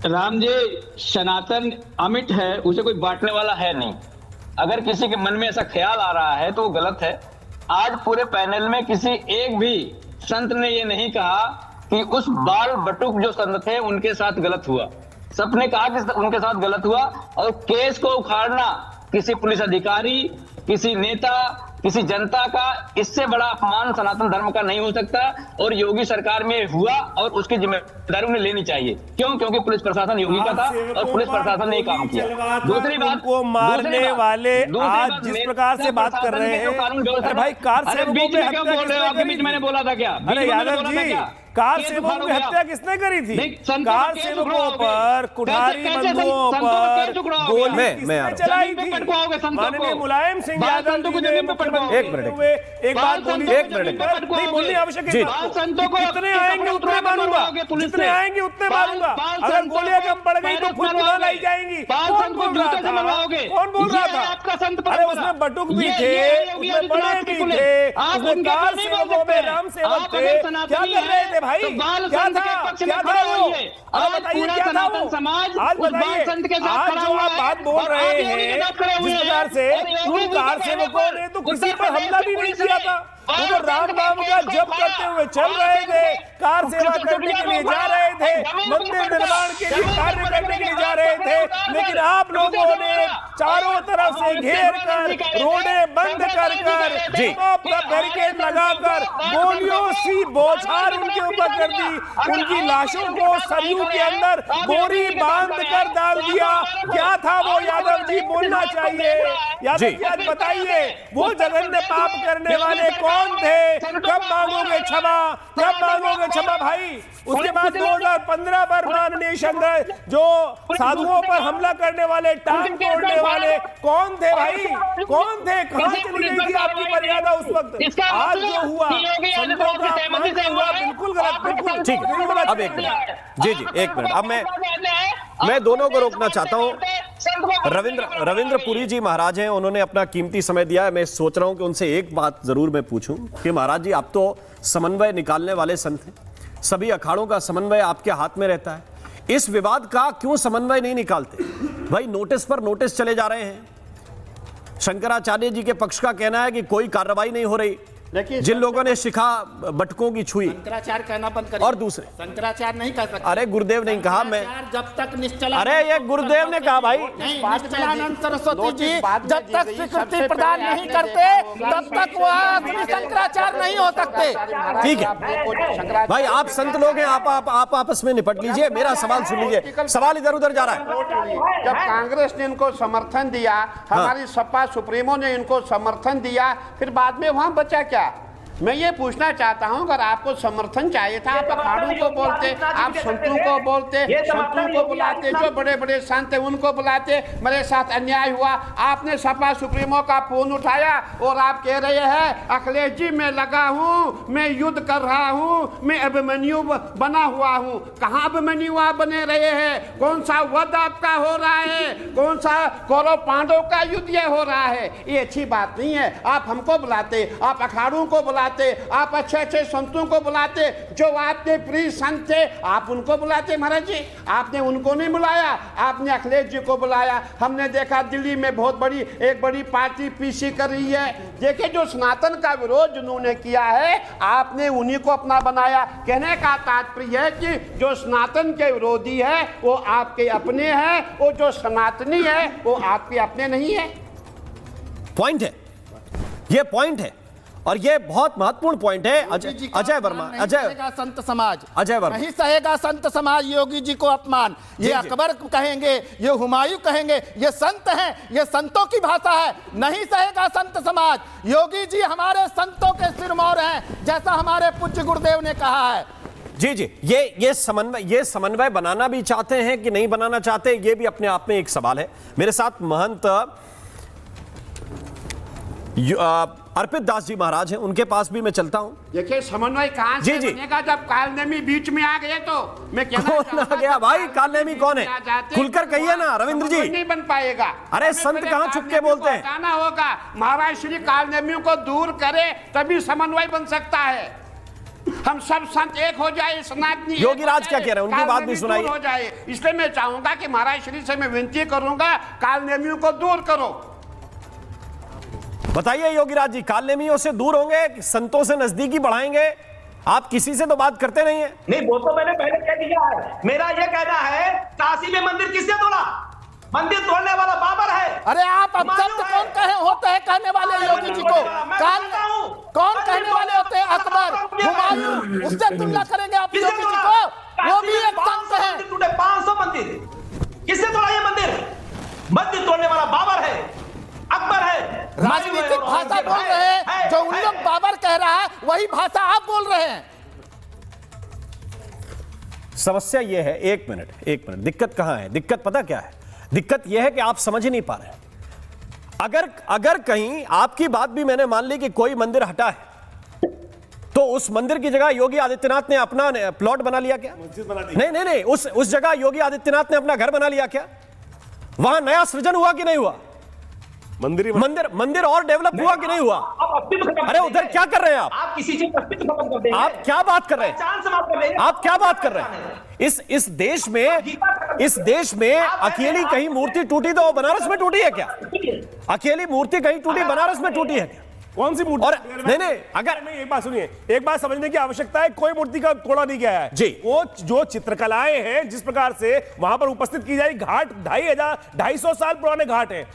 राम जी, सनातन अमिट है, उसे कोई बांटने वाला है नहीं। अगर किसी के मन में ऐसा ख्याल आ रहा है तो वो गलत है। आज पूरे पैनल में किसी एक भी संत ने ये नहीं कहा कि उस बाल बटुक जो संत थे उनके साथ गलत हुआ। सबने कहा कि उनके साथ गलत हुआ, और केस को उखाड़ना किसी पुलिस अधिकारी, किसी नेता, किसी जनता का, इससे बड़ा अपमान सनातन धर्म का नहीं हो सकता। और योगी सरकार में हुआ और उसकी जिम्मेदारी उन्हें लेनी चाहिए। क्यों? क्योंकि पुलिस प्रशासन योगी का था और पुलिस प्रशासन ने काम किया। दूसरी बात, को मारने वाले आज जिस प्रकार से बात कर रहे हैं, अरे भाई कार से बीच में क्यों बोल रहे हो? आपके बीच मैंने बोला था क्या? अरे यादव जी, कार सेवकों की हत्या किसने करी थी? कार सेवकों पर, कुठारी बंधुओं पर गोली किसने चलाई थी? माननीय मुलायम सिंह यादव जी ने मुख्यमंत्री हुए एक बात बोली, नहीं बोलनी आवश्यक है। कितने आएंगे उतने मारूंगा, जितने आएंगे उतने मारूंगा। अगर गोलियां कम पड़ गई तो खुद लाई जाएंगी। कौन बोल रहा था? कौन बोल रहा था? अरे उसमें बटुक भी थे, उसमें बड़े भी थे, उसमें कार सेवकों में राम सेवक थे। क्या कर रहे थे भाई? क्या था? क्या था वो? अब बताइए क्या था वो? आज बताइए, आज जो आप बात बोल रहे हैं जिस प्रकार से, उन कार सेवकों ने तो किसी पर हमला भी नहीं किया था। वो तो राम नाम का जप करते हुए चल रहे थे, कार सेवा करने के लिए जा रहे थे, मंदिर निर्माण के लिए कार्य करने के लिए जा रहे थे। लेकिन आप लोगों ने चारों तरफ से घेर कर, रोडें बंद कर बैरिकेड लगाकर गोलियों सी बौछार उनके ऊपर कर दी। उनकी लाशों को सरयू के अंदर बोरी बांध कर डाल दिया। क्या था वो यादव जी? बोलना चाहिए। यादव जी आज बताइए, वो जघन्य पाप करने वाले कौन थे? कब मांगोगे क्षमा? कब मांगोगे क्षमा भाई? उसके बाद 2015 पर माननीय शंकर जो साधुओं पर हमला करने वाले, टांग तोड़ने वाले कौन थे भाई? कौन थे? कहां चली गई थी आपकी मर्यादा उस वक्त? आज जो हुआ संतों का अपमान हुआ, बिल्कुल गलत, बिल्कुल ठीक है। अब एक मिनट, जी एक मिनट, अब मैं दोनों को रोकना चाहता हूं। रविंद्र पुरी जी महाराज हैं, उन्होंने अपना कीमती समय दिया है। मैं सोच रहा हूं कि उनसे एक बात जरूर मैं पूछूं कि महाराज जी, आप तो समन्वय निकालने वाले संत हैं, सभी अखाड़ों का समन्वय आपके हाथ में रहता है। इस विवाद का क्यों समन्वय नहीं निकालते भाई? नोटिस पर नोटिस चले जा रहे हैं। शंकराचार्य जी के पक्ष का कहना है कि कोई कार्रवाई नहीं हो रही। जिन लोगों ने शिखा बटकों की छुई, शंकराचार्य कहना बंद करिए। और दूसरे शंकराचार्य नहीं कह सकते। अरे गुरुदेव ने कहा, मैं जब तक निश्चल, अरे ये गुरुदेव ने कहा भाई, निश्चलानंद सरस्वती जी जब तक स्वीकृति प्रदान नहीं करते तब तक वह शंकराचार्य नहीं हो सकते। ठीक है भाई, आप संत लोग हैं, आप आपस में निपट लीजिए। मेरा सवाल सुन लीजिए, सवाल इधर उधर जा रहा है। जब कांग्रेस ने इनको समर्थन दिया, हमारी सपा सुप्रीमो ने इनको समर्थन दिया, फिर बाद में वहां बचा क्या? मैं ये पूछना चाहता हूं, अगर आपको समर्थन चाहिए था, आप अखाड़ों को बोलते, आप संतों को बोलते, संतों को बुलाते, जो बड़े बड़े संत हैं उनको बुलाते। मेरे साथ अन्याय हुआ, आपने सपा सुप्रीमो का फोन उठाया और आप कह रहे हैं अखिलेश जी मैं लगा हूं, मैं युद्ध कर रहा हूं, मैं अभिमन्यु बना हुआ हूं। कहां अभिमन्यु आप बने रहे हैं? कौन सा वध आपका हो रहा है? कौन सा कौरव पांडव का युद्ध ये हो रहा है? ये अच्छी बात नहीं है। आप हमको बुलाते, आप अखाड़ों को बुलाते, आप अच्छे अच्छे संतों को बुलाते, जो आपके प्रिय संत थे आप उनको बुलाते। महाराज जी आपने उनको नहीं बुलाया, आपने अखिलेश जी को बुलाया। हमने देखा दिल्ली में बहुत बड़ी एक बड़ी पार्टी पीसी कर रही है। देखिए, जो सनातन का विरोध जिन्होंने किया है आपने उन्हीं को अपना बनाया। कहने का तात्पर्य है कि जो सनातन के विरोधी है वो आपके अपने हैं, और जो सनातनी है वो आपके अपने नहीं है। पॉइंट है, ये पॉइंट है, और ये बहुत महत्वपूर्ण पॉइंट है। अजय वर्मा, संत समाज अजय वर्मा नहीं सहेगा, संत समाज योगी जी को अपमान। ये अकबर कहेंगे, ये हुमायूं कहेंगे, ये संत हैं, ये संतों की भाषा है। नहीं सहेगा संत समाज। योगी जी हमारे संतों के सिरमौर हैं, जैसा हमारे पूज्य गुरुदेव ने कहा है। जी ये समन्वय बनाना भी चाहते हैं कि नहीं बनाना चाहते, ये भी अपने आप में एक सवाल है। मेरे साथ महंत अर्पित दास जी महाराज हैं, उनके पास भी मैं चलता हूं। देखिए, समन्वय कहां से बनेगा जब कालनेमी बीच में आ गए? तो मैं कौन आ गया भाई? कालनेमी कौन है? खुलकर कहिए ना रविंद्र जी। नहीं बन पाएगा। अरे संत कहां छुप के बोलते हैं? हटाना होगा, महाराज श्री कालनेमियों को दूर करे तभी समन्वय बन सकता है। हम सब संत एक हो जाए, सनातनी योगी राज क्या कह रहे हैं, उनकी बात भी सुनाइए। हो जाए, इसलिए मैं चाहूंगा कि महाराज श्री से मैं विनती करूंगा, कालनेमियों को दूर करो। बताइए योगी राज जी, कालनेमियों से दूर होंगे, संतों से नजदीकी बढ़ाएंगे? आप किसी से तो बात करते नहीं है। नहीं, वो तो मैंने पहले कह दिया है। मेरा ये कहना है, काशी में मंदिर किसने तोड़ा? मंदिर तोड़ने वाला बाबर है। अरे आप अब शब्द कौन कहे होते हैं कहने वाले योगी जी को? कौन कहने वाले होते हैं? अकबर, हुमायूं, उससे तुलना करेंगे आप योगी जी को? वो भी एक संत है। 500 मंदिर किसने तोड़ा? ये मंदिर तोड़ने वाला बाबर है, अकबर है। राजनीतिक भाषा बोल रहे हैं, जो उन लोग बाबर कह रहा है वही भाषा आप बोल रहे हैं। समस्या यह है, एक मिनट, दिक्कत कहां है? दिक्कत पता क्या है? दिक्कत यह है कि आप समझ ही नहीं पा रहे। अगर कहीं आपकी बात भी मैंने मान ली कि कोई मंदिर हटा है, तो उस मंदिर की जगह योगी आदित्यनाथ ने अपना प्लॉट बना लिया क्या? नहीं, उस जगह योगी आदित्यनाथ ने अपना घर बना लिया क्या? वहां नया सृजन हुआ कि नहीं हुआ? मंदिर और डेवलप हुआ कि नहीं हुआ? अरे उधर क्या कर रहे हैं आप किसी चीज का अस्तित्व खत्म कर देंगे। आप क्या बात कर रहे हैं? आप क्या बात कर रहे हैं? इस देश में अकेली कहीं मूर्ति टूटी तो बनारस में टूटी है क्या? अकेली मूर्ति कहीं टूटी बनारस में टूटी है क्या? कौन सी मूर्ति? और नहीं, अगर एक बात सुनिए, एक बात समझने की आवश्यकता है, कोई मूर्ति का तोड़ा नहीं गया है जी। वो जो चित्रकलाएं हैं, जिस प्रकार से वहां पर उपस्थित की जाए, घाट 250 साल पुराने घाट हैं,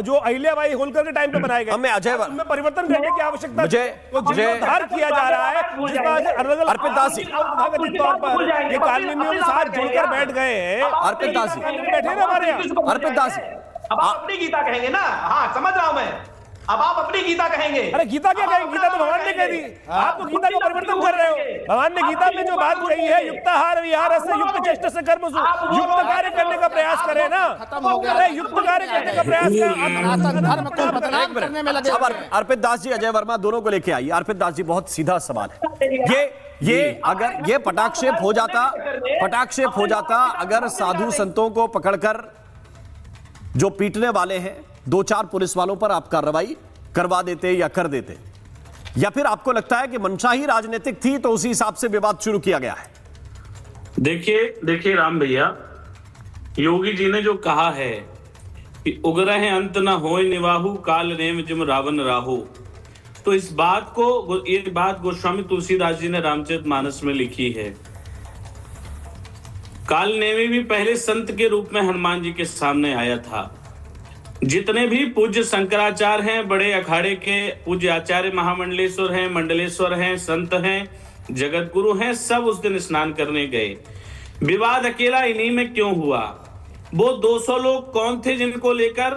जो अहिल्याबाई होलकर के टाइम पे बनाए गए। हमें अजय उनमें परिवर्तन करने की आवश्यकता मुझे उद्धार किया जा रहा है, जिस तरह से अलग-अलग अर्पित दास जी, तौर पर ये कालनेमियों के साथ जुड़कर बैठ गए हैं। अर्पित दास जी बैठे ना हमारे यहाँ। अर्पित दास जी, अब आप अपनी गीता कहेंगे ना? हाँ, समझ रहा हूं मैं। अब आप अपनी गीता कहेंगे। अरे गीता क्या कहेंगे? गीता तो भगवान ने कह दी। आप तो गीता को परिवर्तन कर रहे हो। भगवान ने गीता में जो बात कही है, युक्ताहार विहार से युक्त चेष्ट से कर्मसु, युक्त कार्य करने का प्रयास करें ना। खत्म हो गया। अरे युक्त कार्य करने का प्रयास करें। धर्म को बदनाम करने में लगे। अब अर्पित दास जी, अजय वर्मा, दोनों को लेके आइए। अर्पित दास जी, बहुत सीधा सवाल है। ये अगर ये पटाक्षेप हो जाता अगर साधु संतों को पकड़कर जो पीटने वाले हैं, 2-4 पुलिस वालों पर आप कार्रवाई करवा देते या कर देते, या फिर आपको लगता है कि मंशा ही राजनीतिक थी तो उसी हिसाब से विवाद शुरू किया गया है? देखिए राम भैया, योगी जी ने जो कहा है कि उग्रह अंत न होय निवाहु, काल नेम जिम रावण राहु, तो ये बात गोस्वामी तुलसीदास जी ने रामचरितमानस में लिखी है। काल नेमी भी पहले संत के रूप में हनुमान जी के सामने आया था। जितने भी पूज्य शंकराचार्य हैं, बड़े अखाड़े के पूज्य आचार्य महामंडलेश्वर हैं, मंडलेश्वर हैं, संत हैं, जगत गुरु हैं, सब उस दिन स्नान करने गए। विवाद अकेला इन्हीं में क्यों हुआ? वो 200 लोग कौन थे जिनको लेकर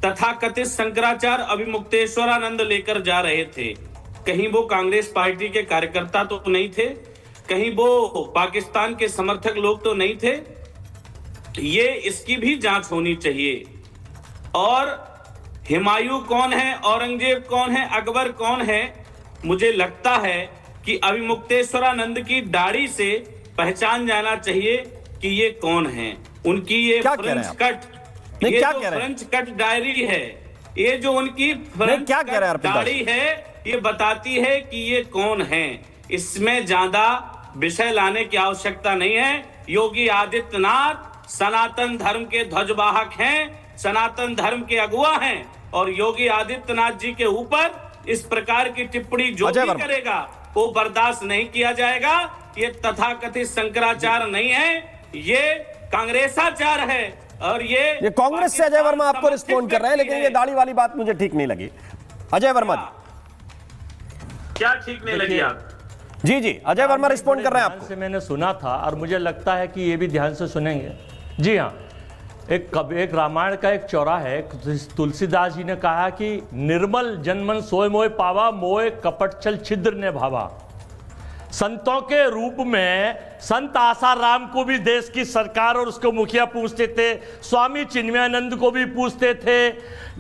तथाकथित शंकराचार्य अभिमुक्तेश्वरानंद लेकर जा रहे थे? कहीं वो कांग्रेस पार्टी के कार्यकर्ता तो नहीं थे, कहीं वो पाकिस्तान के समर्थक लोग तो नहीं थे। ये इसकी भी जांच होनी चाहिए। और हुमायूं कौन है, औरंगजेब कौन है, अकबर कौन है? मुझे लगता है कि अभिमुक्तेश्वरानंद की दाढ़ी से पहचान जाना चाहिए कि ये कौन है। उनकी ये फ्रेंच कट डायरी है, ये जो उनकी फ्रेंच कट दाढ़ी है, ये बताती है कि ये कौन है। इसमें ज्यादा विषय लाने की आवश्यकता नहीं है। योगी आदित्यनाथ सनातन धर्म के ध्वजवाहक हैं, सनातन धर्म के अगुवा हैं, और योगी आदित्यनाथ जी के ऊपर इस प्रकार की टिप्पणी जो भी करेगा वो बर्दाश्त नहीं किया जाएगा। ये तथाकथित शंकराचार्य नहीं है, ये कांग्रेसाचार्य है। और ये कांग्रेस से अजय वर्मा आपको रिस्पॉन्ड कर रहे हैं, लेकिन ये दाढ़ी वाली बात मुझे ठीक नहीं लगी। अजय वर्मा जी, क्या ठीक नहीं लगी आप? जी अजय वर्मा रिस्पॉन्ड कर रहे हैं आपको। से मैंने सुना था और मुझे लगता है कि ये भी ध्यान से सुनेंगे। जी हाँ, एक रामायण का एक चौरा है, तुलसीदास जी ने कहा कि निर्मल जनमन सोय मोय पावा, मोय कपट छल छिद्र ने भावा। संतों के रूप में संत आसाराम को भी देश की सरकार और उसके मुखिया पूछते थे, स्वामी चिन्मयानंद को भी पूछते थे।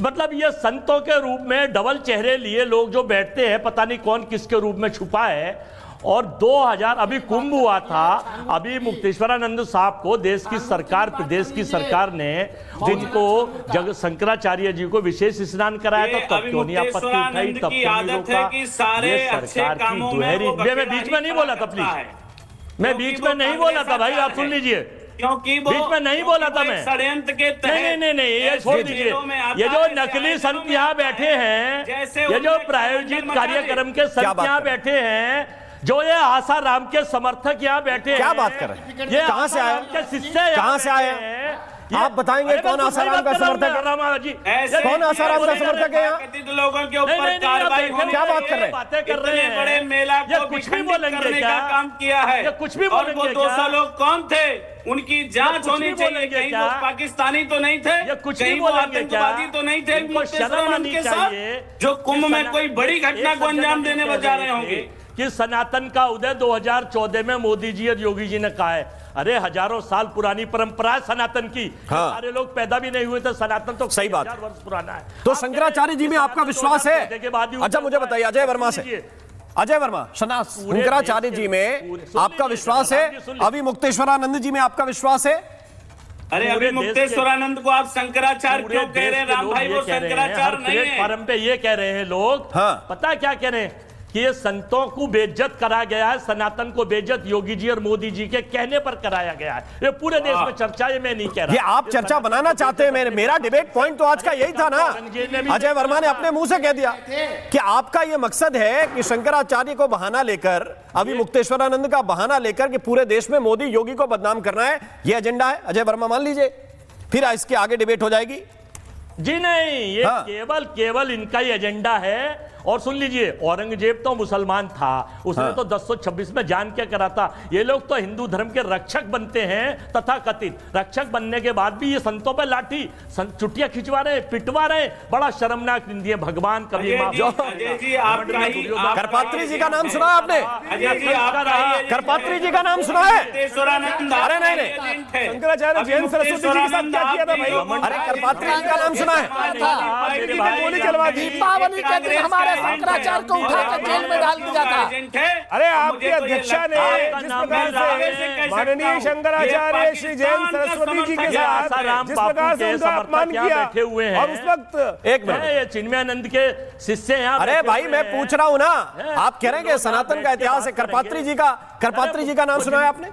मतलब ये संतों के रूप में डबल चेहरे लिए लोग जो बैठते हैं, पता नहीं कौन किसके रूप में छुपा है। और 2000 अभी कुंभ हुआ था, अभी मुक्तेश्वरानंद साहब को देश की सरकार, प्रदेश की सरकार ने जिनको जग शंकराचार्य जी को विशेष स्नान कराया था, तब क्यों नहीं आपत्ति उठाई, तब क्यों नहीं रोका? ये सरकार की दुहरी। मैं बीच में नहीं बोला था, प्लीज, मैं बीच में नहीं बोला था भाई, आप सुन लीजिए, क्योंकि बीच में नहीं बोला था मैं। षड्यंत्र के तहत नहीं, ये छोड़ दीजिए। ये जो नकली संत यहाँ बैठे हैं, ये जो प्रायोजित कार्यक्रम के संत यहाँ बैठे हैं, जो ये आसाराम के समर्थक यहाँ बैठे हैं, क्या बात कर रहे हैं? ये कहां से आए? के शिष्य कहां से आए? आप बताएंगे कौन आसाराम का समर्थक है? कौन आसाराम का समर्थक है यहाँ? लोगों के ऊपर कार्रवाई होने, क्या बात कर रहे हैं? बातें कर रहे हैं, बड़े मेला को कुछ भी विखंडित बोलेंगे करने क्या? का काम किया है। ये कुछ भी और वो बोलेंगे 200 क्या? लोग कौन थे, उनकी जांच कुछ होनी भी चाहिए। बोलेंगे कहीं क्या? वो पाकिस्तानी तो नहीं थे, ये कुछ भी कहीं वो बोलेंगे क्या? आतंकवादी तो नहीं थे, इनको शर्म आनी के साथ चाहिए जो कुंभ में कोई बड़ी एक घटना को अंजाम देने में जा रहे होंगे। कि सनातन का उदय 2014 में मोदी जी और योगी जी ने कहा है। अरे हजारों साल पुरानी परंपरा है सनातन की। हाँ। सारे लोग पैदा भी नहीं हुए थे, सनातन तो सही बात। 1000 वर्ष पुराना है। तो शंकराचार्य जी में आपका विश्वास है? अच्छा मुझे बताइए, अजय वर्मा से, अजय वर्मा, शंकराचार्य जी में आपका विश्वास है? अभी मुक्तेश्वरानंद जी में आपका विश्वास है? अरे अभी मुक्तेश्वरानंद को आप शंकराचार्य क्यों कह रहे हैं? राम भाई वो शंकराचार्य नहीं है। प्लेटफॉर्म पे ये कह रहे हैं लोग, हाँ। पता क्या कह रहे हैं कि ये संतों को बेइज्जत करा गया है, सनातन को बेइज्जत योगी जी और मोदी जी के कहने पर कराया गया है। ये पूरे देश में चर्चा है, मैं नहीं कह रहा। ये आप चर्चा बनाना चाहते हैं? मेरा डिबेट पॉइंट तो आज का यही था ना। अजय वर्मा ने अपने मुंह से कह दिया कि आपका ये मकसद है कि शंकराचार्य को बहाना लेकर, अभी मुक्तेश्वरानंद का बहाना लेकर कि पूरे देश में मोदी योगी को बदनाम करना है, ये एजेंडा है। अजय वर्मा मान लीजिए, फिर इसके आगे डिबेट हो जाएगी। जी नहीं, ये हाँ। केवल इनका ही एजेंडा है। और सुन लीजिए, औरंगजेब तो मुसलमान था, उसने हाँ। तो 1026 में जान क्या करा था। ये लोग तो हिंदू धर्म के रक्षक बनते हैं, तथा कथित रक्षक बनने के बाद भी ये संतों पर लाठी चुटिया खिंचवा रहे, पिटवा रहे। बड़ा शर्मनाक निंदी है। भगवान कभी करपात्री जी का नाम सुना है आपने? करपात्री जी का नाम सुना है? अरे नहीं, शंकराचार्य जैन सरस्वती जी के साथ क्या किया था भाई? अरे करपात्री जी का नाम सुना है? गोली चलवा दी। दीपावली के दिन हमारे शंकराचार्य को उठाकर जेल में डाल दिया था। अरे आपके अध्यक्षा ने जिस प्रकार से माननीय शंकराचार्य श्री जैन सरस्वती जी के साथ जिस प्रकार से उनका अपमान किया, बैठे हुए हैं, और उस वक्त एक मिनट, चिन्मयानंद के शिष्य हैं। अरे भाई मैं पूछ रहा हूं ना, आप कह रहे हैं कि सनातन का इतिहास है। करपात्री जी का नाम सुना है आपने?